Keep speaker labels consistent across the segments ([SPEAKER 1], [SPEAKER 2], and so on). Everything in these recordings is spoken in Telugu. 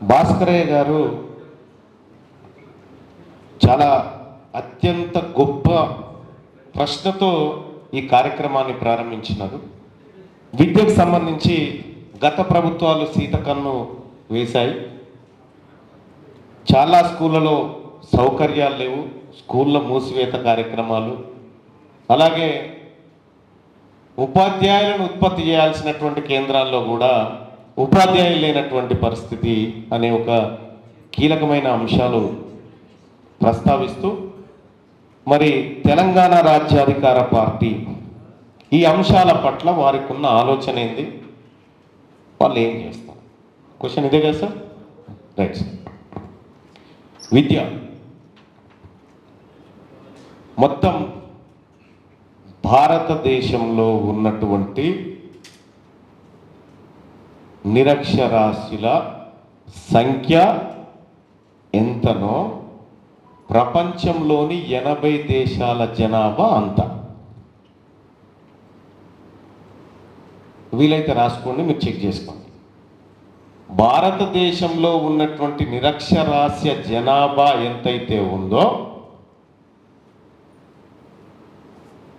[SPEAKER 1] భాస్కరయ్య గారు చాలా అత్యంత గొప్ప ప్రశ్నతో ఈ కార్యక్రమాన్ని ప్రారంభించినారు. విద్యకు సంబంధించి గత ప్రభుత్వాలు సీతకన్ను వేశాయి. చాలా స్కూళ్ళలో సౌకర్యాలు లేవు, స్కూళ్ళ మూసివేత కార్యక్రమాలు, అలాగే ఉపాధ్యాయులను ఉత్పత్తి చేయాల్సినటువంటి కేంద్రాల్లో కూడా ఉపాధ్యాయులు లేనటువంటి పరిస్థితి అనే ఒక కీలకమైన అంశాలు ప్రస్తావిస్తూ మరి తెలంగాణ రాజ్యాధికార పార్టీ ఈ అంశాల పట్ల వారికి ఉన్న ఆలోచన ఏంది, వాళ్ళు ఏం చేస్తారు? క్వశ్చన్ ఇదే కదా సార్? Right sir. విద్య మొత్తం భారతదేశంలో ఉన్నటువంటి నిరక్షరాస్యుల సంఖ్య ఎంతనో ప్రపంచంలోని 80 దేశాల జనాభా అంత. వీలైతే రాసుకోండి, మీరు చెక్ చేసుకోండి. భారతదేశంలో ఉన్నటువంటి నిరక్షరాస్య జనాభా ఎంతైతే ఉందో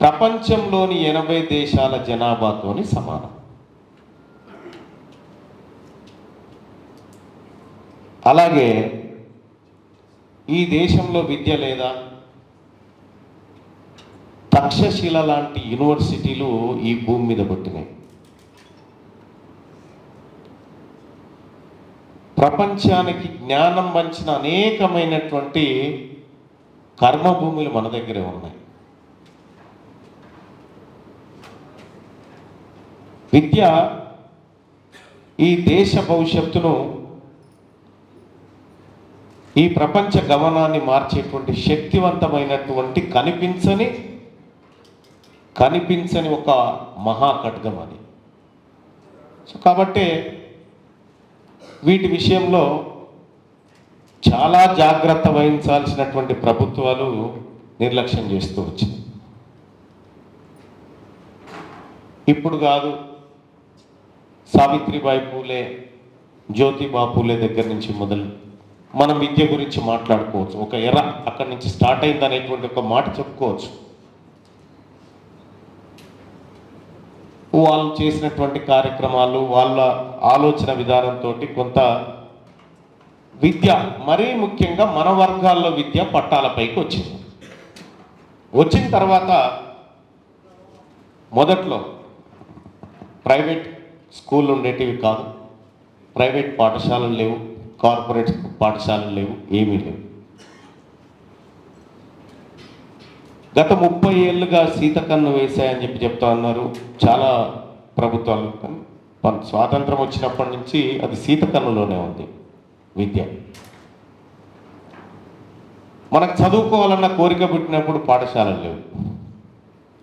[SPEAKER 1] ప్రపంచంలోని 80 దేశాల జనాభాతోని సమానం. అలాగే ఈ దేశంలో విద్య లేదా? తక్షశిల లాంటి యూనివర్సిటీలు ఈ భూమి మీద పుట్టినాయి. ప్రపంచానికి జ్ఞానం పంచిన అనేకమైనటువంటి కర్మభూములు మన దగ్గరే ఉన్నాయి. విద్య ఈ దేశ భవిష్యత్తును, ఈ ప్రపంచ గమనాన్ని మార్చేటువంటి శక్తివంతమైనటువంటి కనిపించని ఒక మహాఖడ్గం అది. సో కాబట్టి వీటి విషయంలో చాలా జాగ్రత్త వహించాల్సినటువంటి ప్రభుత్వాలు నిర్లక్ష్యం చేస్తూ వచ్చింది. ఇప్పుడు కాదు, సావిత్రిబాయి పూలే, జ్యోతిబా పూలే దగ్గర నుంచి మొదలు మనం విద్య గురించి మాట్లాడుకోవచ్చు. ఒక ఎర అక్కడి నుంచి స్టార్ట్ అయింది అనేటువంటి ఒక మాట చెప్పుకోవచ్చు. వాళ్ళు చేసినటువంటి కార్యక్రమాలు, వాళ్ళ ఆలోచన విధానంతో కొంత విద్య, మరీ ముఖ్యంగా మన వర్గాల్లో విద్య పట్టాలపైకి వచ్చింది. వచ్చిన తర్వాత మొదట్లో ప్రైవేట్ స్కూళ్ళు ఉండేటివి కాదు, ప్రైవేట్ పాఠశాలలు లేవు, కార్పొరేట్ పాఠశాలలు లేవు, ఏమీ లేవు. గత 30 ఏళ్ళుగా సీతకన్ను వేశాయని చెప్తా ఉన్నారు చాలా ప్రభుత్వాలు. స్వాతంత్రం వచ్చినప్పటి నుంచి అది సీతకన్నులోనే ఉంది విద్య. మనకు చదువుకోవాలన్న కోరిక పుట్టినప్పుడు పాఠశాలలు లేవు.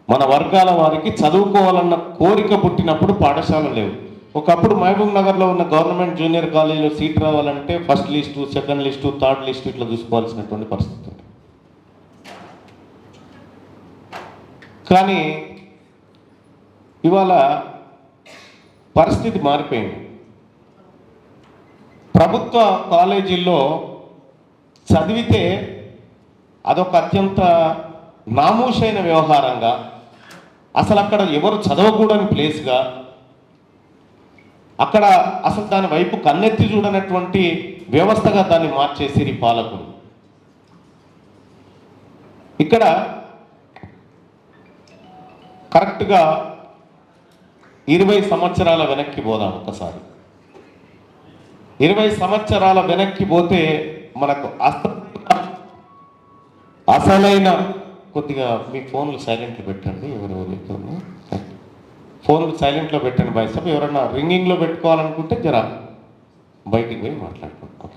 [SPEAKER 1] మన వర్గాల వారికి చదువుకోవాలన్న కోరిక పుట్టినప్పుడు పాఠశాలలు లేవు. ఒకప్పుడు మహబూబ్ నగర్లో ఉన్న గవర్నమెంట్ జూనియర్ కాలేజీలో సీట్ రావాలంటే first list, second list, third list ఇట్లా చూసుకోవాల్సినటువంటి పరిస్థితి ఉంది. కానీ ఇవాళ పరిస్థితి మారిపోయింది. ప్రభుత్వ కాలేజీల్లో చదివితే అదొక అత్యంత నామూషైన వ్యవహారంగా, అసలు అక్కడ ఎవరు చదవకూడని ప్లేస్గా, అక్కడ అసలు దాని వైపు కన్నెత్తి చూడనటువంటి వ్యవస్థగా దాన్ని మార్చేసిరి పాలకులు. ఇక్కడ కరెక్ట్గా 20 సంవత్సరాల వెనక్కి పోదాం ఒకసారి. 20 సంవత్సరాల వెనక్కి పోతే మనకు అసలైన, కొద్దిగా మీ ఫోన్లు సైలెంట్లో పెట్టండి, ఎవరెవరు ఫోన్లు సైలెంట్లో పెట్టండి బాయ్ సాబ్. ఎవరన్నా రింగింగ్లో పెట్టుకోవాలనుకుంటే జరా బయటికి పోయి మాట్లాడుకుంటాం.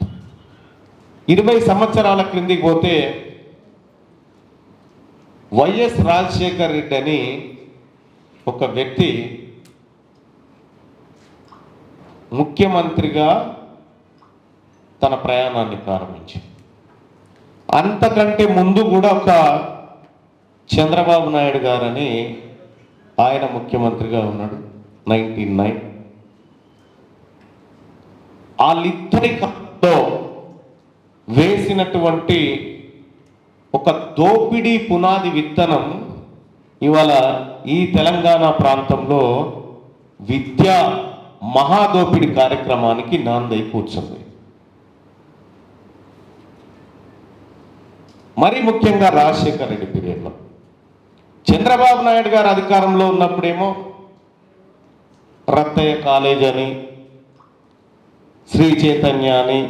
[SPEAKER 1] 20 సంవత్సరాల క్రిందికి పోతే వైఎస్ రాజశేఖర్ రెడ్డి అని ఒక వ్యక్తి ముఖ్యమంత్రిగా తన ప్రయాణాన్ని ప్రారంభించారు. అంతకంటే ముందు కూడా ఒక చంద్రబాబు నాయుడు గారని ఆయన ముఖ్యమంత్రిగా ఉన్నాడు 1999. వాళ్ళిద్దరి తో వేసినటువంటి ఒక దోపిడీ పునాది విత్తనం ఇవాళ ఈ తెలంగాణ ప్రాంతంలో విద్యా మహాదోపిడి కార్యక్రమానికి నాందై కూర్చుంది. మరి ముఖ్యంగా రాజశేఖర రెడ్డి పీరియడ్లో చంద్రబాబు నాయుడు గారు అధికారంలో ఉన్నప్పుడేమో రత్తయ్య కాలేజ్ అని, శ్రీ చైతన్య అని,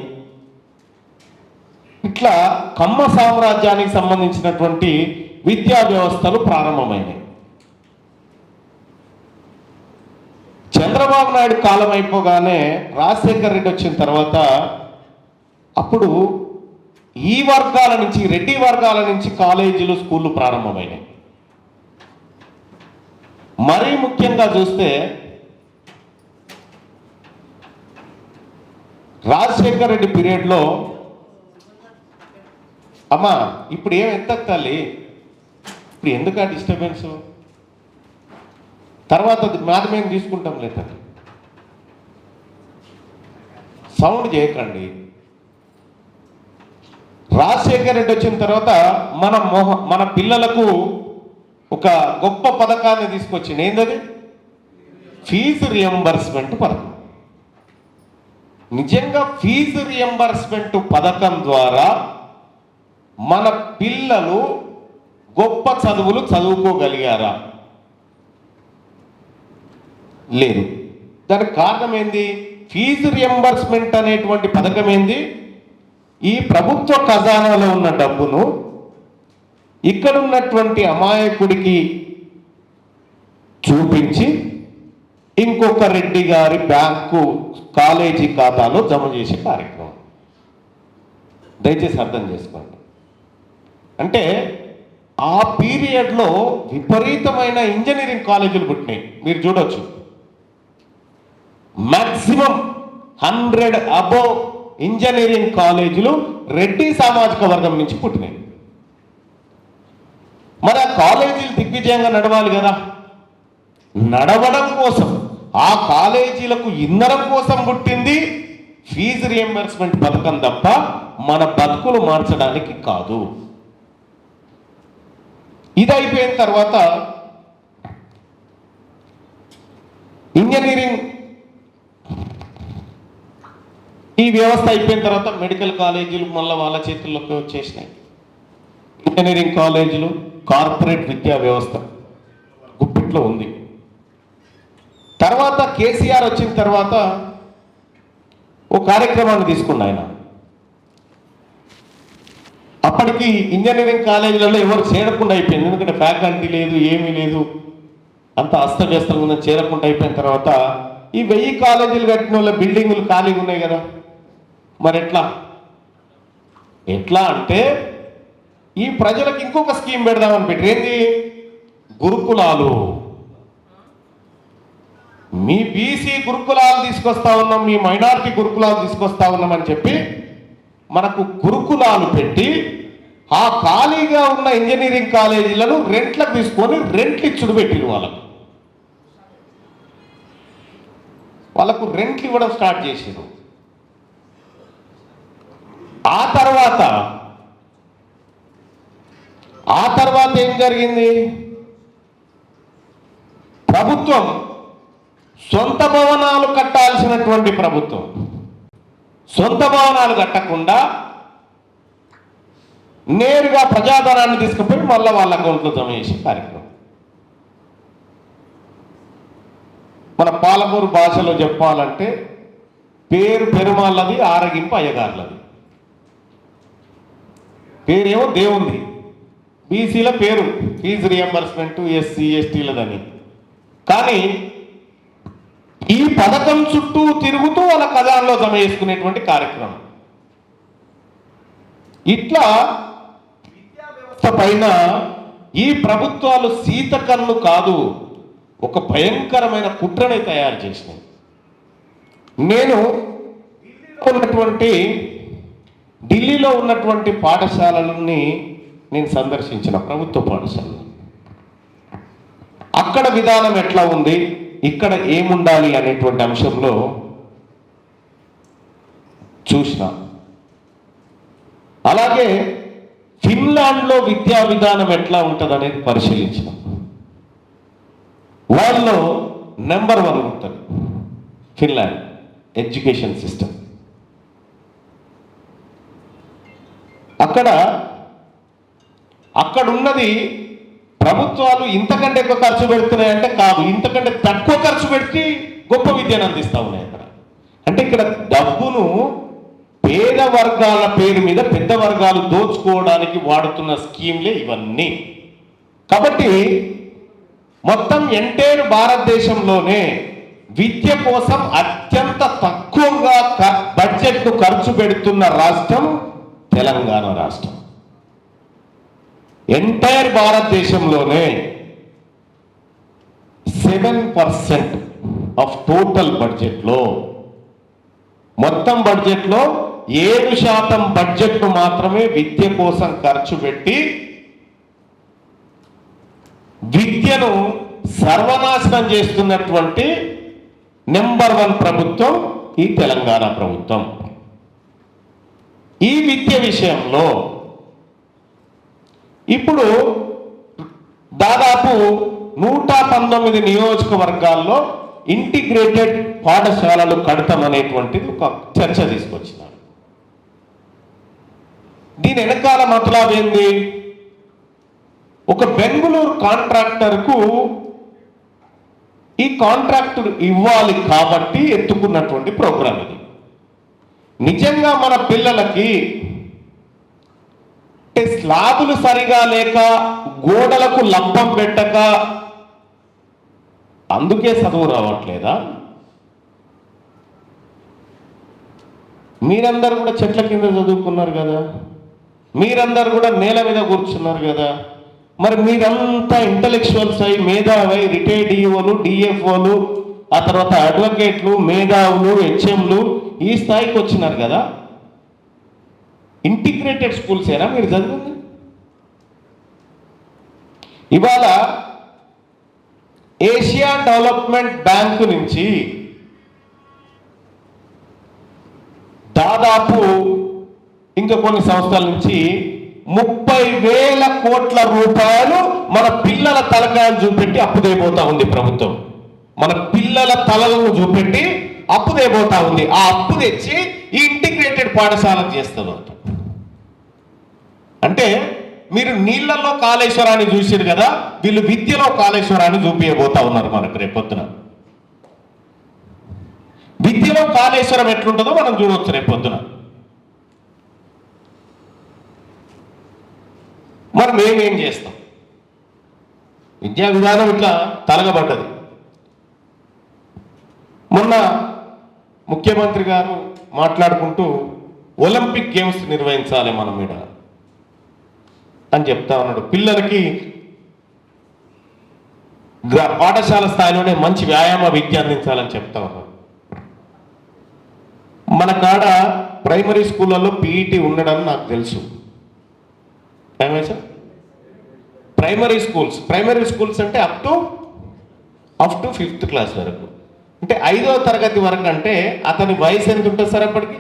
[SPEAKER 1] ఇట్లా కమ్మ సామ్రాజ్యానికి సంబంధించినటువంటి విద్యా వ్యవస్థలు ప్రారంభమైనాయి. చంద్రబాబు నాయుడు కాలం అయిపోగానే రాజశేఖర రెడ్డి వచ్చిన తర్వాత అప్పుడు ఈ వర్గాల నుంచి, రెడ్డి వర్గాల నుంచి కాలేజీలు, స్కూళ్ళు ప్రారంభమైనాయి. మరీ ముఖ్యంగా చూస్తే రాజశేఖర రెడ్డి పీరియడ్లో అమ్మా ఇప్పుడు ఎంత తల్లి, ఇప్పుడు ఎందుకు ఆ డిస్టర్బెన్స్, తర్వాత మాది మేము తీసుకుంటాం లేదా, సౌండ్ చేయకండి. రాజశేఖర రెడ్డి వచ్చిన తర్వాత మన పిల్లలకు ఒక గొప్ప పథకాన్ని తీసుకొచ్చింది. ఏంటది? ఫీజు రియంబర్స్మెంట్ పథకం. నిజంగా ఫీజు రియంబర్స్మెంట్ పథకం ద్వారా మన పిల్లలు గొప్ప చదువులు చదువుకోగలిగారా? లేదు. దానికి కారణం ఏంది? ఫీజు రియంబర్స్మెంట్ అనేటువంటి పథకం ఏంది? ఈ ప్రభుత్వ ఖజానాలో ఉన్న డబ్బును ఇక్కడున్నటువంటి అమాయకుడికి చూపించి ఇంకొక రెడ్డి గారి బ్యాంకు కాలేజీ ఖాతాలో జమ చేసే కార్యక్రమం. దయచేసి అర్థం చేసుకోండి. అంటే ఆ పీరియడ్లో విపరీతమైన ఇంజనీరింగ్ కాలేజీలు పుట్టినాయి. మీరు చూడొచ్చు, మ్యాక్సిమం 100 అబోవ్ ఇంజనీరింగ్ కాలేజీలు రెడ్డి సామాజిక వర్గం నుంచి పుట్టినాయి. మరి ఆ కాలేజీలు దిగ్విజయంగా నడవాలి కదా. నడవడం కోసం, ఆ కాలేజీలకు ఇంధనం కోసం పుట్టింది ఫీజు రియంబర్స్మెంట్ పథకం తప్ప మన బతుకులు మార్చడానికి కాదు. ఇది అయిపోయిన తర్వాత ఇంజనీరింగ్ ఈ వ్యవస్థ అయిపోయిన తర్వాత మెడికల్ కాలేజీలు మళ్ళీ వాళ్ళ చేతుల్లోకి వచ్చేసినాయి. ఇంజనీరింగ్ కాలేజీలు, కార్పొరేట్ విద్యా వ్యవస్థ గుప్పిట్లో ఉంది. తర్వాత కేసీఆర్ వచ్చిన తర్వాత ఓ కార్యక్రమాన్ని తీసుకున్న ఆయన. అప్పటికి ఇంజనీరింగ్ కాలేజీలలో ఎవరు చేరకుండా అయిపోయింది. ఎందుకంటే ఫ్యాకల్టీ లేదు, ఏమీ లేదు, అంత అస్తవ్యస్తంగా ఉన్న, చేరకుండా అయిపోయిన తర్వాత ఈ 1000 కాలేజీలు కట్టిన వాళ్ళ బిల్డింగులు ఖాళీగా ఉన్నాయి కదా. మరి ఎట్లా అంటే ఈ ప్రజలకు ఇంకొక స్కీమ్ పెడదామని పెట్టి, ఏంది? గురుకులాలు. మీ బీసీ గురుకులాలు తీసుకొస్తా ఉన్నాం, మీ మైనారిటీ గురుకులాలు తీసుకొస్తా ఉన్నాం అని చెప్పి మనకు గురుకులాలు పెట్టి ఆ ఖాళీగా ఉన్న ఇంజనీరింగ్ కాలేజీలను రెంట్లకు తీసుకొని రెంట్లు ఇచ్చుడు పెట్టింది. వాళ్ళకు రెంట్లు ఇవ్వడం స్టార్ట్ చేసారు. ఆ తర్వాత ఏం జరిగింది? ప్రభుత్వం సొంత భవనాలు కట్టాల్సినటువంటి ప్రభుత్వం సొంత భవనాలు కట్టకుండా నేరుగా ప్రజాధనాన్ని తీసుకుపోయి మళ్ళీ వాళ్ళ అకౌంట్లో జమ చేసే కార్యక్రమం. మన పాలమూరు భాషలో చెప్పాలంటే పేరు పెరుమాళ్ళది, ఆరగింపు అయ్యగారులది. పేరేమో దేవుంది, బీసీల పేరు ఫీజు రియంబర్స్మెంట్, ఎస్సీ ఎస్టీలదని. కానీ ఈ పథకం చుట్టూ తిరుగుతూ వాళ్ళ ఖజానాలో జమ చేసుకునేటువంటి కార్యక్రమం. ఇట్లా విద్యా వ్యవస్థ పైన ఈ ప్రభుత్వాలు సీతకన్ను కాదు, ఒక భయంకరమైన కుట్రని తయారు చేసినాయి. నేను ఢిల్లీలో ఉన్నటువంటి పాఠశాలలని నేను సందర్శించిన, ప్రభుత్వ పాఠశాలలు. అక్కడ విధానం ఎట్లా ఉంది, ఇక్కడ ఏముండాలి అనేటువంటి అంశంలో చూసిన. అలాగే ఫిన్లాండ్లో విద్యా విధానం ఎట్లా ఉంటుంది అనేది పరిశీలించిన. వాళ్ళు నెంబర్ 1 ఉంటుంది ఫిన్లాండ్ ఎడ్యుకేషన్ సిస్టమ్. అక్కడున్నది ప్రభుత్వాలు ఇంతకంటే ఎక్కువ ఖర్చు పెడుతున్నాయంటే కాదు, ఇంతకంటే తక్కువ ఖర్చు పెట్టి గొప్ప విద్యను అందిస్తూ ఉన్నాయి అక్కడ. అంటే ఇక్కడ డబ్బును పేద వర్గాల పేరు మీద పెద్ద వర్గాలు దోచుకోవడానికి వాడుతున్న స్కీమ్లే ఇవన్నీ. కాబట్టి మొత్తం ఎంటైర్ భారతదేశంలోనే విద్య కోసం అత్యంత తక్కువగా బడ్జెట్ను ఖర్చు పెడుతున్న రాష్ట్రం తెలంగాణ రాష్ట్రం. ఎంటైర్ భారతదేశంలోనే 7% ఆఫ్ టోటల్ బడ్జెట్లో, మొత్తం బడ్జెట్లో 7% బడ్జెట్ను మాత్రమే విద్య కోసం ఖర్చు పెట్టి విద్యను సర్వనాశనం చేస్తున్నటువంటి నెంబర్ 1 ప్రభుత్వం ఈ తెలంగాణ ప్రభుత్వం. ఈ విద్య విషయంలో ఇప్పుడు దాదాపు 119 నియోజకవర్గాల్లో ఇంటిగ్రేటెడ్ పాఠశాలలు కడతామనేటువంటిది ఒక చర్చ తీసుకొచ్చినారు. దీని వెనకాల మతలబ్ ఏంది? ఒక బెంగుళూరు కాంట్రాక్టర్కు ఈ కాంట్రాక్ట్ ఇవ్వాలి కాబట్టి ఎత్తుకున్నటువంటి ప్రోగ్రాం ఇది. నిజంగా మన పిల్లలకి స్లాబులు సరిగా లేక గోడలకు లంపం పెట్టక అందుకే చదువు రావట్లేదా? మీరందరూ కూడా చెట్ల కింద చదువుకున్నారు కదా, మీరందరూ కూడా నేల మీద కూర్చున్నారు కదా, మరి మీరంతా ఇంటలెక్చువల్స్ అయి మేధావై రిటైర్డ్ ఈఓలు, డిఎఫ్ఓలు, ఆ తర్వాత అడ్వకేట్లు, మేధావులు, హెచ్ఎంలు ఈ స్థాయికి వచ్చినారు కదా. ఇంటిగ్రేటెడ్ స్కూల్స్ ఏనా మీరు చదివింది? ఇవాళ ఏషియా డెవలప్మెంట్ బ్యాంకు నుంచి దాదాపు ఇంకా కొన్ని సంవత్సరాల నుంచి 30,000 కోట్ల రూపాయలు మన పిల్లల తలకాయలు చూపెట్టి అప్పు దేపోతా ఉంది ప్రభుత్వం. మన పిల్లల తలలను చూపెట్టి అప్పు దేపోతా ఉంది. ఆ అప్పు తెచ్చి ఈ ఇంటిగ్రేటెడ్ పాఠశాలను చేస్తున్నారు. అంటే మీరు నీళ్లలో కాళేశ్వరాన్ని చూసారు కదా, వీళ్ళు విద్యలో కాళేశ్వరాన్ని చూపించబోతా ఉన్నారు మనకు రేపొద్దున. విద్యలో కాళేశ్వరం ఎట్లుంటుందో మనం చూడవచ్చు రేపొద్దున. మరి మేమేం చేస్తాం? విద్యా విధానం ఇట్లా తలగబడ్డది. మొన్న ముఖ్యమంత్రి గారు మాట్లాడుకుంటూ ఒలింపిక్ గేమ్స్ నిర్వహించాలి మనం మీద అని చెప్తా ఉన్నాడు. పిల్లలకి పాఠశాల స్థాయిలోనే మంచి వ్యాయామ విద్య అందించాలని చెప్తా ఉన్నాడు. మన కాడ ప్రైమరీ స్కూళ్ళలో పీఈటీ ఉండడం నాకు తెలుసు. ఏమే సార్? ప్రైమరీ స్కూల్స్ అంటే అప్ టు 5th క్లాస్ వరకు, అంటే 5వ తరగతి వరకు. అంటే అతని వయసు ఎంత ఉంటుంది సార్? అప్పటికి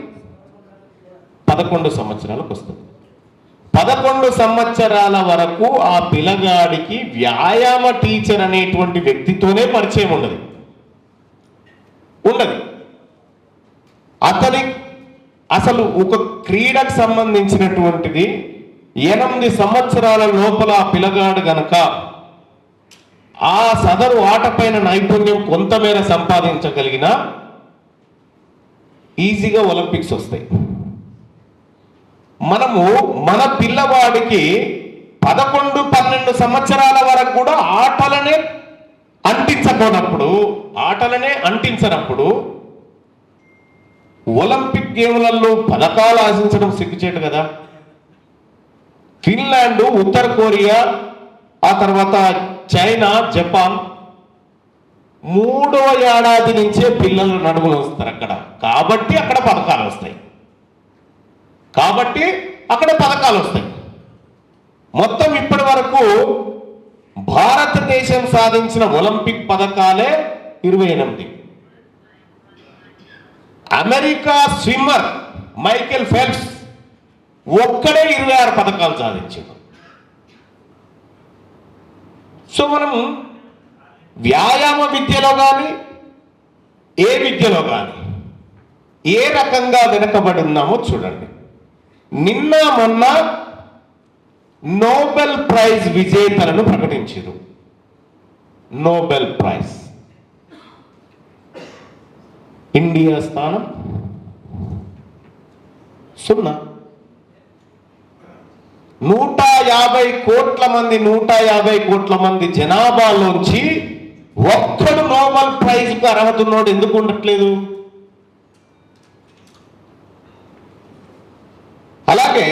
[SPEAKER 1] 11 సంవత్సరాలకు వస్తుంది. 11 సంవత్సరాల వరకు ఆ పిల్లగాడికి వ్యాయామ టీచర్ అనేటువంటి వ్యక్తితోనే పరిచయం ఉండదు. అతని అసలు ఒక క్రీడకు సంబంధించినటువంటిది 8 సంవత్సరాల లోపల ఆ పిల్లగాడు గనక ఆ సదరు ఆటపైన నైపుణ్యం కొంతమేర సంపాదించగలిగిన ఈజీగా ఒలింపిక్స్ వస్తాయి. మనము మన పిల్లవాడికి 11-12 సంవత్సరాల వరకు కూడా ఆటలనే అంటించనప్పుడు ఒలింపిక్ గేమ్లలో పథకాలు ఆశించడం సిగ్గుచేటు కదా. ఫిన్లాండ్, ఉత్తర కొరియా, ఆ తర్వాత చైనా, జపాన్ 3వ ఏడాది నుంచే పిల్లలు నడుములు వస్తారు అక్కడ. కాబట్టి అక్కడ పథకాలు వస్తాయి. మొత్తం ఇప్పటి వరకు భారతదేశం సాధించిన ఒలింపిక్ పథకాలే 28. అమెరికా స్విమ్మర్ మైకేల్ ఫెల్ప్స్ ఒక్కడే 26 పథకాలు సాధించాడు. సో మనం వ్యాయామ విద్యలో కానీ ఏ విద్యలో కానీ ఏ రకంగా వెనుకబడి ఉన్నామో చూడండి. నిన్న మొన్న నోబెల్ ప్రైజ్ విజేతలను ప్రకటించారు. నోబెల్ ప్రైజ్ ఇండియా స్థానం 0. 150 కోట్ల మంది జనాభాలోంచి ఒక్కడు నోబెల్ ప్రైజ్కు అర్హత ఉన్నోడు ఎందుకు ఉండట్లేదు? అలాగే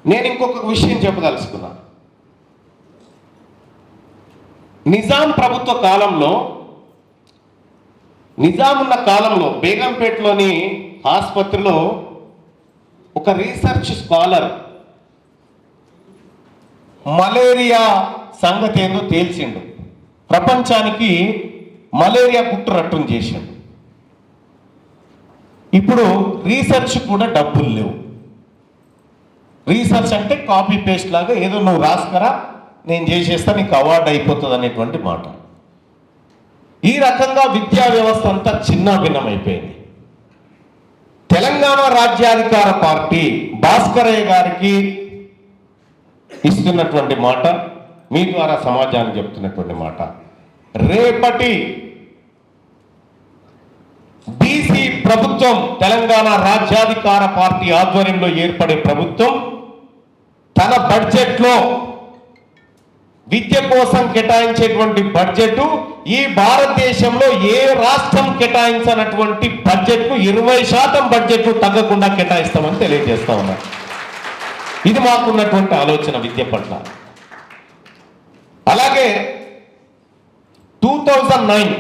[SPEAKER 1] నేను ఇంకొక విషయం చెప్పదలుచుకున్నా. నిజాం ప్రభుత్వ కాలంలో, నిజాం ఉన్న కాలంలో బేగంపేటలోని ఆసుపత్రిలో ఒక రీసెర్చ్ స్కాలర్ మలేరియా సంగతి ఏందో తేల్చిండు. ప్రపంచానికి మలేరియా గుట్టురట్టును చేసిండు. ఇప్పుడు రీసెర్చ్ కూడా డబ్బులు లేవు. రీసెర్చ్ అంటే కాపీ పేస్ట్ లాగా ఏదో నువ్వు రాసుకరా, నేను చేసేస్తా, నీకు అవార్డు అయిపోతుంది అనేటువంటి మాట. ఈ రకంగా విద్యా వ్యవస్థ అంతా చిన్నాభిన్నమైపోయింది. తెలంగాణ రాజ్యాధికార పార్టీ భాస్కరయ్య గారికి ఇస్తున్నటువంటి మాట, మీ ద్వారా సమాజానికి చెప్తున్నటువంటి మాట, రేపటి బీసీ ప్రభుత్వం, తెలంగాణ రాజ్యాధికార పార్టీ ఆధ్వర్యంలో ఏర్పడే ప్రభుత్వం తన బడ్జెట్లో విద్య కోసం కేటాయించేటువంటి బడ్జెట్ ఈ భారతదేశంలో ఏ రాష్ట్రం కేటాయించినటువంటి బడ్జెట్కు 20% బడ్జెట్ తగ్గకుండా కేటాయిస్తామని తెలియజేస్తా ఉన్నారు. ఇది మాకున్నటువంటి ఆలోచన విద్య పట్ల. అలాగే 2009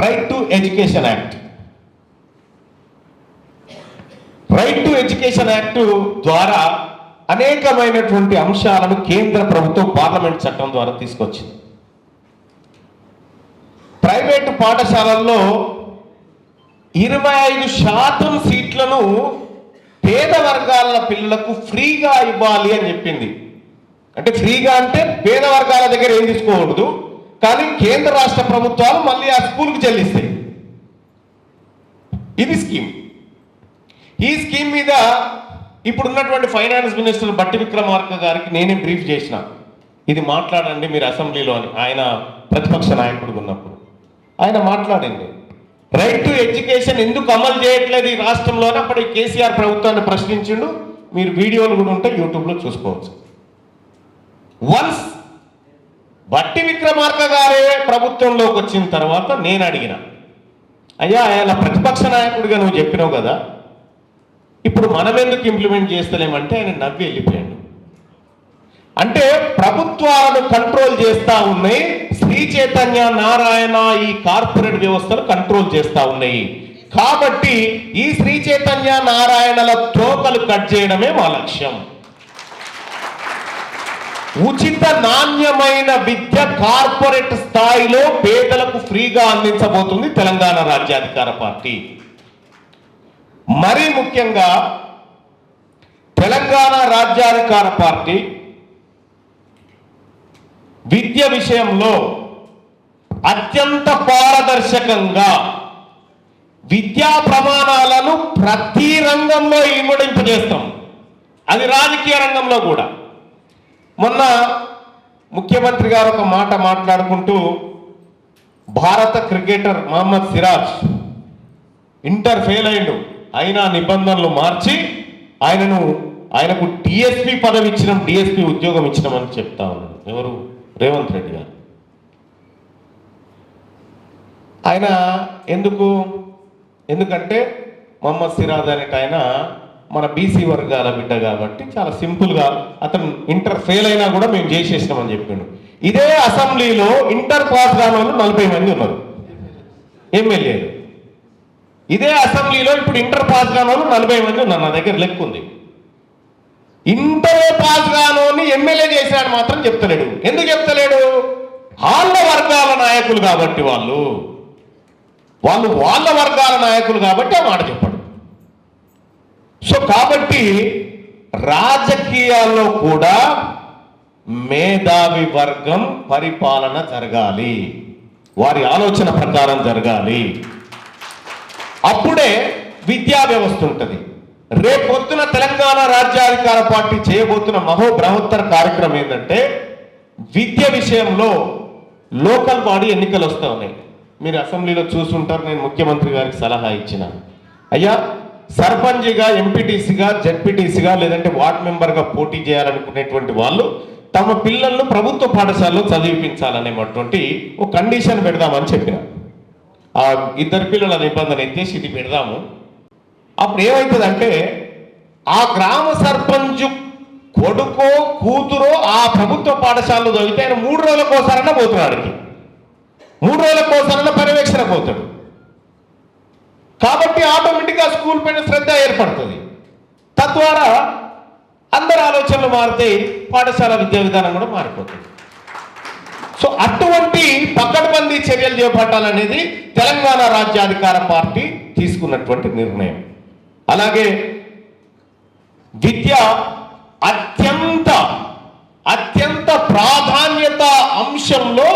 [SPEAKER 1] right to education act, right to education act ద్వారా అనేకమైనటువంటి అంశాలను కేంద్ర ప్రభుత్వం పార్లమెంట్ చట్టం ద్వారా తీసుకొచ్చింది. ప్రైవేటు పాఠశాలల్లో 25% సీట్లను పేద వర్గాల పిల్లలకు ఫ్రీగా ఇవ్వాలి అని చెప్పింది. అంటే ఫ్రీగా అంటే పేద వర్గాల దగ్గర ఏం తీసుకోకూడదు, కానీ కేంద్ర రాష్ట్ర ప్రభుత్వాలు మళ్ళీ ఆ స్కూల్కి చెల్లిస్తాయి. ఇది స్కీమ్. ఈ స్కీమ్ మీద ఇప్పుడున్నటువంటి ఫైనాన్స్ మినిస్టర్ బట్టి విక్రమార్క గారికి నేనే బ్రీఫ్ చేసిన, ఇది మాట్లాడండి మీరు అసెంబ్లీలో అని. ఆయన ప్రతిపక్ష నాయకుడు ఉన్నప్పుడు ఆయన మాట్లాడింది. రైట్ టు ఎడ్యుకేషన్ ఎందుకు అమలు చేయట్లేదు ఈ రాష్ట్రంలోనే అప్పటి కేసీఆర్ ప్రభుత్వాన్ని ప్రశ్నించిండు. మీరు వీడియోలు కూడా ఉంటే యూట్యూబ్లో చూసుకోవచ్చు. వన్స్ బట్టి విక్రమార్క గారే ప్రభుత్వంలోకి వచ్చిన తర్వాత నేను అడిగిన, అయ్యా ఆయన ప్రతిపక్ష నాయకుడిగా నువ్వు చెప్పినావు కదా, ఇప్పుడు మనం ఎందుకు ఇంప్లిమెంట్ చేస్తలేమంటే ఆయన నవ్వి వెళ్ళిపోయాడు. అంటే ప్రభుత్వాలను కంట్రోల్ చేస్తూ ఉన్నాయి, శ్రీ చైతన్య నారాయణ ఈ కార్పొరేట్ వ్యవస్థను కంట్రోల్ చేస్తూ ఉన్నాయి. కాబట్టి ఈ శ్రీ చైతన్య నారాయణల తోకలు కట్ చేయడమే మా లక్ష్యం. ఉచిత నాణ్యమైన విద్య కార్పొరేట్ స్థాయిలో పేదలకు ఫ్రీగా అందించబోతుంది తెలంగాణ రాజ్యాధికార పార్టీ. మరీ ముఖ్యంగా తెలంగాణ రాజ్యాధికార పార్టీ విద్య విషయంలో అత్యంత పారదర్శకంగా విద్యా ప్రమాణాలను ప్రతి రంగంలో ఇనుమడింపజేస్తాం. అది రాజకీయ రంగంలో కూడా. మొన్న ముఖ్యమంత్రి గారు ఒక మాట మాట్లాడుకుంటూ భారత cricketer Mohammed Siraj inter fail అయిండు, అయినా నిబంధనలు మార్చి ఆయనకు డిఎస్పీ పదవి ఇచ్చినాం, డిఎస్పీ ఉద్యోగం ఇచ్చినామని చెప్తా ఉన్నాడు. ఎవరు? రేవంత్ రెడ్డి గారు. ఆయన ఎందుకంటే మహమ్మద్ సిరాజ్ అనేట ఆయన మన బీసీ వర్గాల బిడ్డ కాబట్టి చాలా సింపుల్గా అతను ఇంటర్ ఫెయిల్ అయినా కూడా మేము చేసేసినామని చెప్పిండు. ఇదే అసెంబ్లీలో ఇంటర్ పాస్ కాని వాళ్ళు 40 మంది ఉన్నారు ఎమ్మెల్యేలు. ఇదే అసెంబ్లీలో ఇప్పుడు ఇంటర్ పాస్ కాని వాళ్ళు 40 మంది ఉన్నారు. నా దగ్గర లెక్క ఉంది. ఇంటర్ పాస్ కానోని ఎమ్మెల్యే చేశాడు మాత్రం చెప్తలేడు. ఎందుకు చెప్తలేడు? వాళ్ళ వర్గాల నాయకులు కాబట్టి వాళ్ళు. వాళ్ళు వాళ్ళ వర్గాల నాయకులు కాబట్టి ఆ మాట చెప్పడు. సో కాబట్టి రాజకీయాల్లో కూడా మేధావి వర్గం పరిపాలన జరగాలి, వారి ఆలోచన ప్రకారం జరగాలి. అప్పుడే విద్యా వ్యవస్థ ఉంటుంది. రేపొద్దున తెలంగాణ రాజ్యాధికార పార్టీ చేయబోతున్న బృహత్తర కార్యక్రమం ఏంటంటే విద్య విషయంలో లోకల్ బాడీ ఎన్నికలు వస్తూ ఉన్నాయి. మీరు అసెంబ్లీలో చూసుంటారు. నేను ముఖ్యమంత్రి గారికి సలహా ఇచ్చిన, అయ్యా సర్పంచ్గా, ఎంపీటీసీగా, జెడ్పీటీసీగా లేదంటే వార్డ్ మెంబర్గా పోటీ చేయాలనుకునేటువంటి వాళ్ళు తమ పిల్లలను ప్రభుత్వ పాఠశాలలో చదివించాలనేటువంటి ఒక కండిషన్ పెడదామని చెప్పిన. ఆ ఇద్దరు పిల్లల నిబంధన ఎత్తేసి ఇది పెడదాము. అప్పుడు ఏమవుతుందంటే ఆ గ్రామ సర్పంచ్ కొడుకో కూతురో ఆ ప్రభుత్వ పాఠశాలలో చదివితే ఆయన 3 రోజులకోసారన్నా పోతున్నాడు, 3 రోజులకోసారన్నా పర్యవేక్షణ పోతాడు. కాబట్టి ఆటోమేటిక్గా స్కూల్ పైన శ్రద్ధ ఏర్పడుతుంది. తద్వారా అందరి ఆలోచనలు మారితే పాఠశాల విద్యా విధానం కూడా మారిపోతుంది. సో అటువంటి పకడ్బందీ చర్యలు చేపట్టాలనేది తెలంగాణ రాజ్యాధికార పార్టీ తీసుకున్నటువంటి నిర్ణయం. అలాగే విద్య అత్యంత ప్రాధాన్యత అంశంలో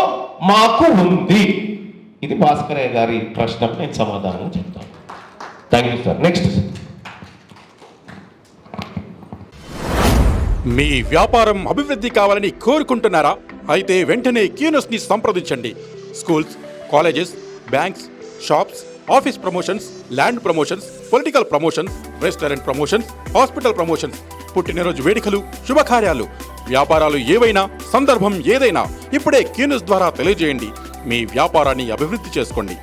[SPEAKER 1] మాకు ఉంది. ఇది భాస్కరయ్య గారి ప్రశ్నకు నేను సమాధానం చెప్తాను. Thank you sir. నెక్స్ట్.
[SPEAKER 2] మీ వ్యాపారం అభివృద్ధి కావాలని కోరుకుంటున్నారా? అయితే వెంటనే క్యూనస్ని సంప్రదించండి. Schools, colleges, banks, shops, office promotions, land promotions, political promotions, restaurant promotions, hospital promotions, పుట్టినరోజు వేడుకలు, శుభకార్యాలు, వ్యాపారాలు ఏవైనా, సందర్భం ఏదైనా ఇప్పుడే క్యూనస్ ద్వారా తెలియజేయండి. మీ వ్యాపారాన్ని అభివృద్ధి చేసుకోండి.